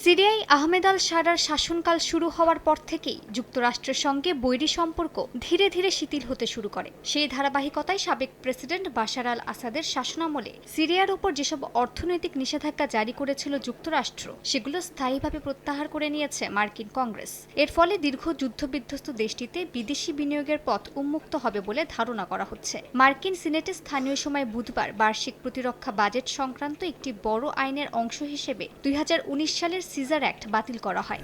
সিরিয়ায় আহমেদ আল শারার শাসনকাল শুরু হওয়ার পর থেকেই যুক্তরাষ্ট্রের সঙ্গে বৈরী সম্পর্ক ধীরে ধীরে শিথিল হতে শুরু করে। সেই ধারাবাহিকতায় সাবেক প্রেসিডেন্ট বাশার আল আসাদের শাসনামলে সিরিয়ার উপর যেসব অর্থনৈতিক নিষেধাজ্ঞা জারি করেছিল যুক্তরাষ্ট্র, সেগুলো স্থায়ীভাবে প্রত্যাহার করে নিয়েছে মার্কিন কংগ্রেস। এর ফলে দীর্ঘ যুদ্ধবিধ্বস্ত দেশটিতে বিদেশি বিনিয়োগের পথ উন্মুক্ত হবে বলে ধারণা করা হচ্ছে। মার্কিন সিনেটে স্থানীয় সময় বুধবার বার্ষিক প্রতিরক্ষা বাজেট সংক্রান্ত একটি বড় আইনের অংশ হিসেবে 2019 সালের সিজার অ্যাক্ট বাতিল করা হয়।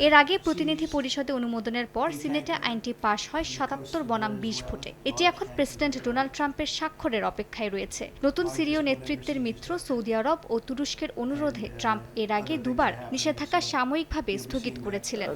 এর আগে প্রতিনিধি পরিষদে অনুমোদনের পর সিনেটে আইনটি পাশ হয় 77 বনাম 20 ভোটে। এটি এখন প্রেসিডেন্ট ডোনাল্ড ট্রাম্পের স্বাক্ষরের অপেক্ষায় রয়েছে। নতুন সিরীয় নেতৃত্বের মিত্র সৌদি আরব ও তুরস্কের অনুরোধে ট্রাম্প এর আগে দুবার নিষেধাজ্ঞা সাময়িকভাবে স্থগিত করেছিলেন।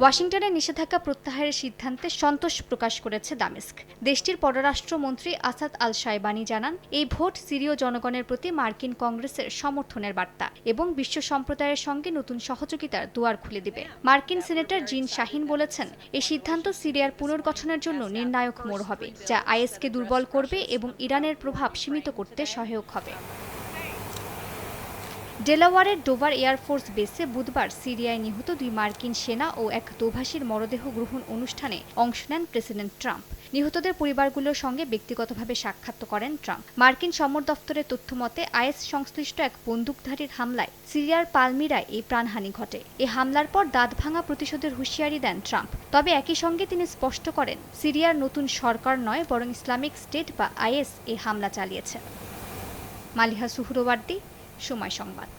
ওয়াশিংটনের নিষেধাজ্ঞা প্রত্যাহারের সিদ্ধান্তে সন্তোষ প্রকাশ করেছে দামেস্ক। দেশটির পররাষ্ট্রমন্ত্রী আসাদ আল শাইবানি জানান, এই ভোট সিরীয় জনগণের প্রতি মার্কিন কংগ্রেসের সমর্থনের বার্তা এবং বিশ্ব সম্প্রদায়ের সঙ্গে নতুন সহযোগিতার দুয়ার খুলে দিবে। মার্কিন সিনেটর জিন শাহিন বলেছেন, এই সিদ্ধান্ত সিরিয়ার পুনর্গঠনের জন্য নির্ণায়ক মোড় হবে, যা আইএসকে দুর্বল করবে এবং ইরানের প্রভাব সীমিত করতে সহায়ক হবে। ডেলাওয়ারের ডোভার এয়ারফোর্স বেসে বুধবার সিরিয়ায় নিহত 2 মার্কিন সেনা ও এক দোভাষীর মরদেহ গ্রহণ অনুষ্ঠানে অংশ নেন প্রেসিডেন্ট ট্রাম্প। নিহতদের পরিবারগুলোর সঙ্গে ব্যক্তিগতভাবে সাক্ষাৎ করেন ট্রাম্প। মার্কিন সমর দফতরের তথ্য মতে আইএস সংশ্লিষ্ট এক বন্দুকধারীর হামলায় সিরিয়ার পালমিরায় এই প্রাণহানি ঘটে। এই হামলার পর দাঁত ভাঙা প্রতিশোধের হুঁশিয়ারি দেন ট্রাম্প। তবে একই সঙ্গে তিনি স্পষ্ট করেন, সিরিয়ার নতুন সরকার নয়, বরং ইসলামিক স্টেট বা আইএস এই হামলা চালিয়েছে। মালিহা সুহরওয়ার্দী, সময় সংবাদ।